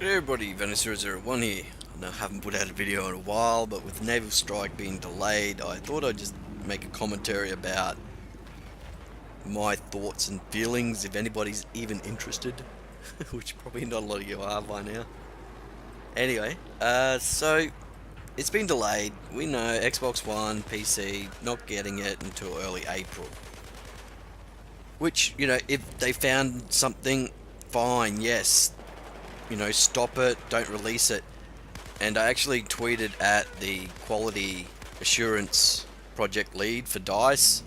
Hey everybody, Venice001 here. I know I haven't put out a video in a while, but with Naval Strike being delayed, I thought I'd just make a commentary about my thoughts and feelings, if anybody's even interested, which probably not a lot of you are by now. Anyway, so it's been delayed. We know Xbox One, PC, not getting it until early April. Which, if they found something, fine, yes. Stop it, don't release it. And I actually tweeted at the quality assurance project lead for DICE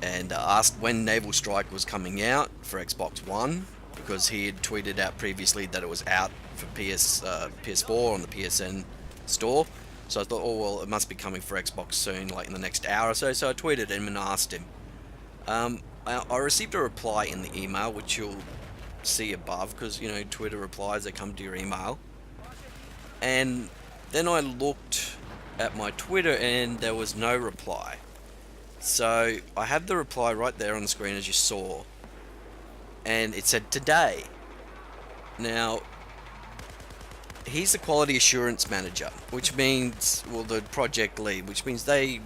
and asked when Naval Strike was coming out for Xbox One, because he had tweeted out previously that it was out for PS4 on the PSN store. So I thought, oh well, it must be coming for Xbox soon, like in the next hour or so. So I tweeted him and asked him. I received a reply in the email, which you'll see above, because Twitter replies, they come to your email. And then I looked at my Twitter and there was no reply. So I have the reply right there on the screen, as you saw, and it said today. Now he's the quality assurance manager, which means, well, the project lead, which means they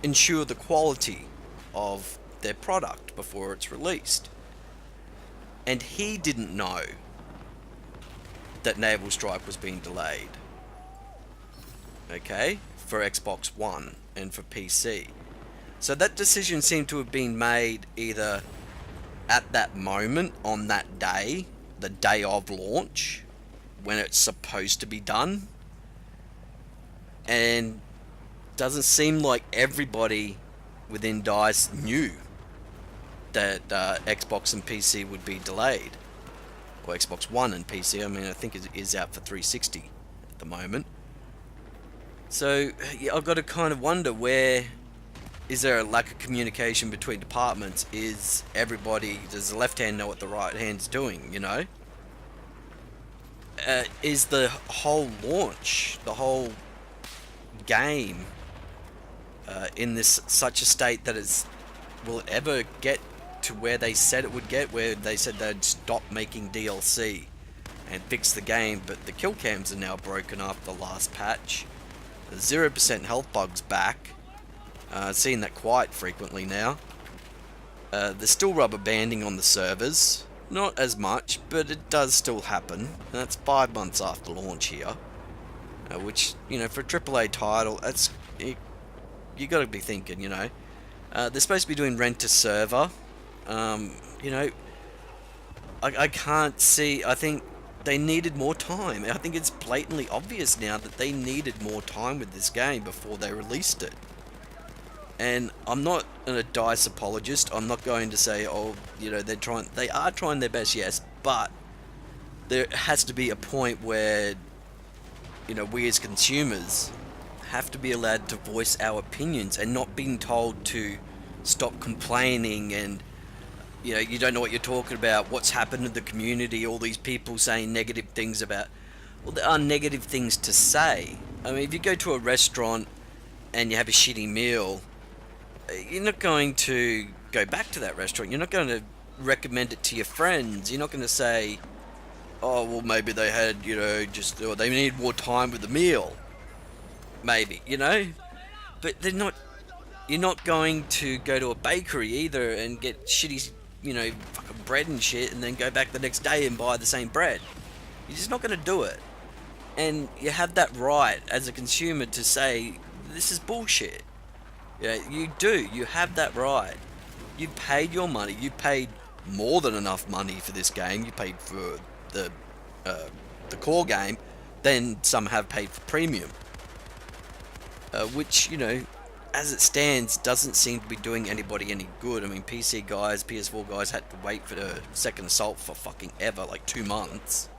ensure the quality of their product before it's released. And he didn't know that Naval Strike was being delayed, okay, for Xbox One and for PC. So that decision seemed to have been made either at that moment, on that day, the day of launch, when it's supposed to be done. And doesn't seem like everybody within DICE knew that Xbox and PC would be delayed, or Xbox One and PC. I mean, I think it is out for 360 at the moment. So yeah, I've got to kind of wonder, where is there a lack of communication between departments? Is everybody, does the left hand know what the right hand's doing? Is the whole launch, the whole game, in this such a state that will it ever get to where they said it would get, where they said they'd stop making DLC and fix the game, but the kill cams are now broken after the last patch. The 0% health bug's back. Seeing that quite frequently now. There's still rubber banding on the servers. Not as much, but it does still happen. And that's 5 months after launch here. Which, for a AAA title, that's you got to be thinking, they're supposed to be doing rent to server. I can't see. I think they needed more time. I think it's blatantly obvious now that they needed more time with this game before they released it. And I'm not a DICE apologist. I'm not going to say, oh, they are trying their best, yes, but there has to be a point where, we as consumers have to be allowed to voice our opinions and not being told to stop complaining and, you don't know what you're talking about, what's happened to the community, all these people saying negative things about. Well, there are negative things to say. I mean, if you go to a restaurant and you have a shitty meal, you're not going to go back to that restaurant. You're not going to recommend it to your friends. You're not going to say, oh, well, maybe they had, or they needed more time with the meal. Maybe, But you're not going to go to a bakery either and get shitty, fucking bread and shit, and then go back the next day and buy the same bread. You're just not going to do it. And you have that right as a consumer to say, this is bullshit. Yeah, you do. You have that right. You paid your money. You paid more than enough money for this game. You paid for the core game. Then some have paid for premium. Which, as it stands, doesn't seem to be doing anybody any good. I mean, PC guys, PS4 guys had to wait for the second assault for fucking ever, like 2 months.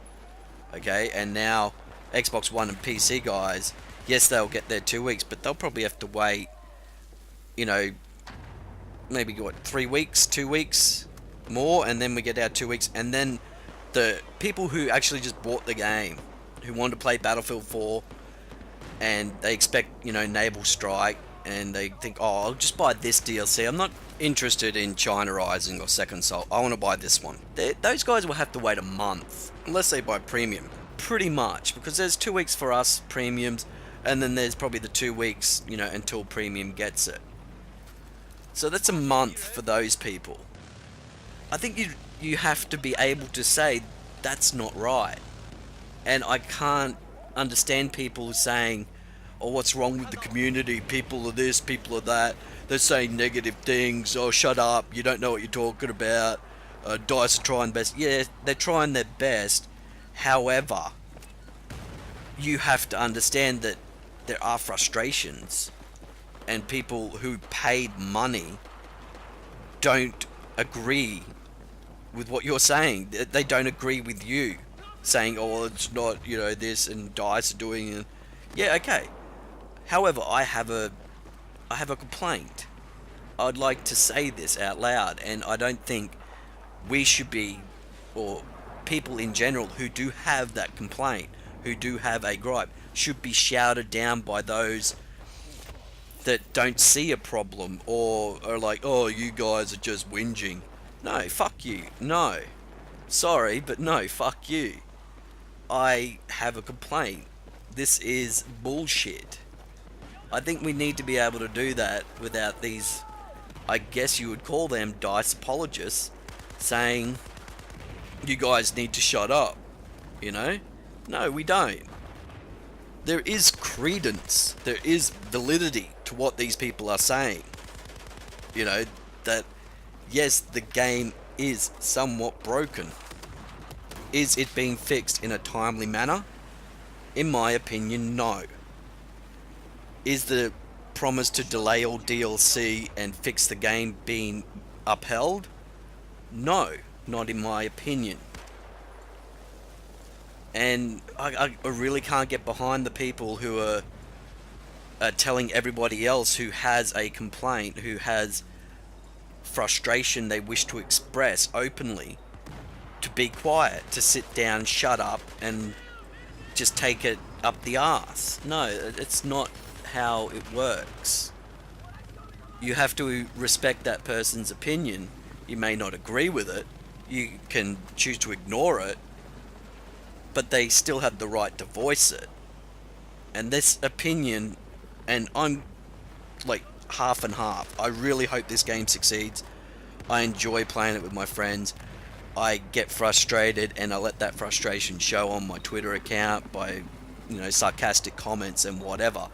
Okay, and now Xbox One and PC guys, yes, they'll get their 2 weeks, but they'll probably have to wait, maybe what, 3 weeks, 2 weeks more, and then we get our 2 weeks, and then the people who actually just bought the game, who wanted to play Battlefield 4, and they expect, Naval Strike, and they think, oh, I'll just buy this DLC. I'm not interested in China Rising or Second Soul. I want to buy this one. Those guys will have to wait a month, unless they buy premium. Pretty much, because there's 2 weeks for us premiums, and then there's probably the 2 weeks, until premium gets it. So that's a month for those people. I think you have to be able to say that's not right. And I can't understand people saying, "Oh, what's wrong with the community? People are this, people are that. They're saying negative things. Oh, shut up. You don't know what you're talking about. DICE are trying best." Yeah, they're trying their best. However, you have to understand that there are frustrations, and people who paid money don't agree with what you're saying. They don't agree with you saying, "Oh, it's not, this and DICE are doing it." Yeah, okay. However, I have a complaint. I'd like to say this out loud, and I don't think we should be, or people in general who do have that complaint, who do have a gripe, should be shouted down by those that don't see a problem, or are like, "Oh, you guys are just whinging." No, fuck you. No. Sorry, but no, fuck you. I have a complaint. This is bullshit. I think we need to be able to do that without these, I guess you would call them DICE apologists, saying, "You guys need to shut up." No, we don't. There is credence, there is validity to what these people are saying. That yes, the game is somewhat broken. Is it being fixed in a timely manner? In my opinion, no. Is the promise to delay all DLC and fix the game being upheld? No, not in my opinion. And I really can't get behind the people who are telling everybody else who has a complaint, who has frustration they wish to express openly, to be quiet, to sit down, shut up, and just take it up the arse. No, it's not how it works. You have to respect that person's opinion. You may not agree with it. You can choose to ignore it, but they still have the right to voice it. And this opinion, and I'm like half and half. I really hope this game succeeds. I enjoy playing it with my friends. I get frustrated, and I let that frustration show on my Twitter account by, sarcastic comments and whatever.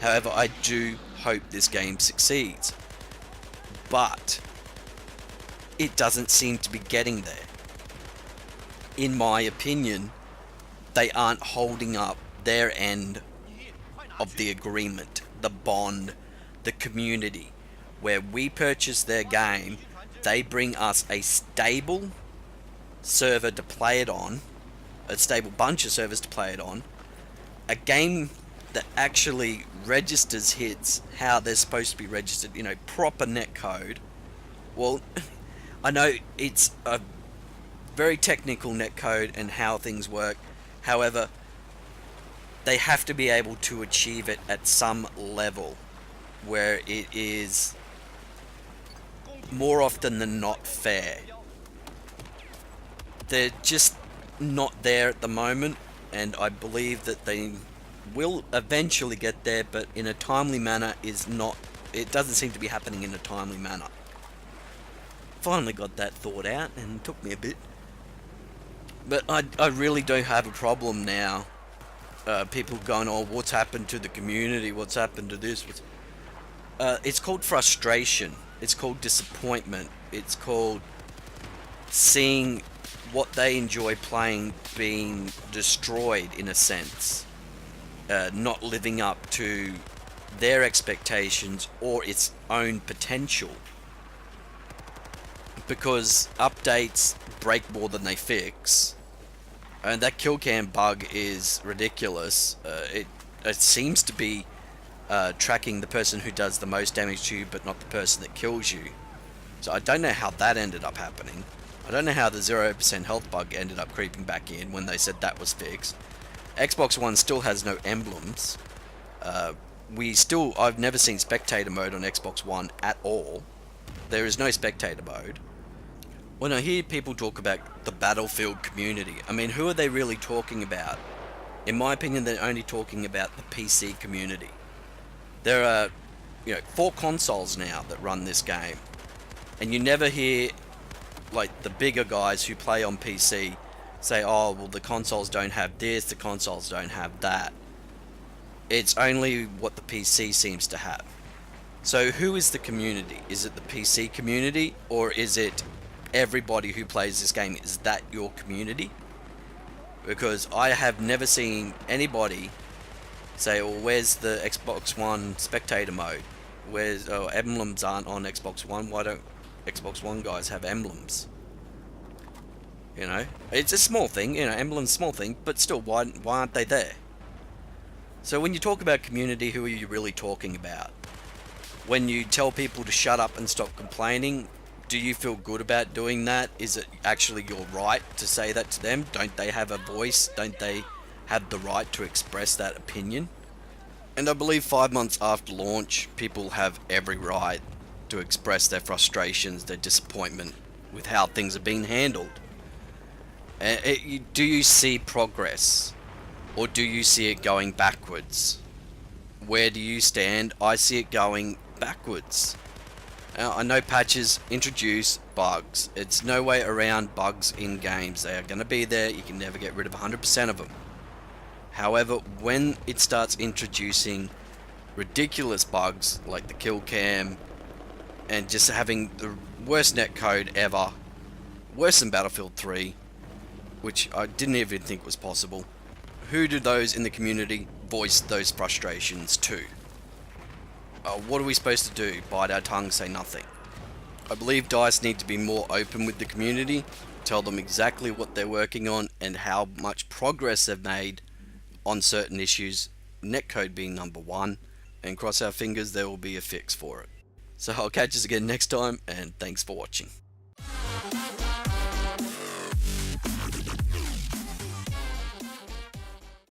However, I do hope this game succeeds. But it doesn't seem to be getting there. In my opinion, they aren't holding up their end of the agreement, the bond, the community. Where we purchase their game, they bring us a stable server to play it on, a stable bunch of servers to play it on, a game that actually registers hits how they're supposed to be registered, proper netcode. Well, I know it's a very technical netcode and how things work. However, they have to be able to achieve it at some level where it is more often than not fair. They're just not there at the moment, and I believe that they will eventually get there, but in a timely manner it doesn't seem to be happening in a timely manner. Finally got that thought out, and it took me a bit. But I really do have a problem now. People going, "Oh, what's happened to the community? What's happened to this?" It's called frustration. It's called disappointment. It's called seeing what they enjoy playing being destroyed, in a sense. Not living up to their expectations or its own potential. Because updates break more than they fix. And that kill cam bug is ridiculous. It seems to be tracking the person who does the most damage to you, but not the person that kills you. So I don't know how that ended up happening. I don't know how the 0% health bug ended up creeping back in when they said that was fixed. Xbox One still has no emblems. I've never seen spectator mode on Xbox One at all. There is no spectator mode. When I hear people talk about the Battlefield community, I mean, who are they really talking about? In my opinion, they're only talking about the PC community. There are, 4 consoles now that run this game, and you never hear like the bigger guys who play on PC say, "Oh, well, the consoles don't have this, the consoles don't have that." It's only what the PC seems to have. So, who is the community? Is it the PC community, or is it everybody who plays this game? Is that your community? Because I have never seen anybody say, "Well, where's the Xbox One spectator mode? Where's emblems aren't on Xbox One? Why don't Xbox One guys have emblems?" It's a small thing. Emblems, small thing, but still, why aren't they there? So when you talk about community, who are you really talking about? When you tell people to shut up and stop complaining, do you feel good about doing that? Is it actually your right to say that to them? Don't they have a voice? Don't they have the right to express that opinion? And I believe 5 months after launch, people have every right to express their frustrations, their disappointment with how things are being handled. Do you see progress? Or do you see it going backwards? Where do you stand? I see it going backwards. I know patches introduce bugs. It's no way around bugs in games. They are going to be there. You can never get rid of 100% of them. However, when it starts introducing ridiculous bugs like the kill cam and just having the worst netcode ever, worse than Battlefield 3, which I didn't even think was possible, who do those in the community voice those frustrations to? What are we supposed to do? Bite our tongue, say nothing? I believe DICE need to be more open with the community, tell them exactly what they're working on and how much progress they've made on certain issues, netcode being number one, and cross our fingers there will be a fix for it. So I'll catch us again next time, and thanks for watching.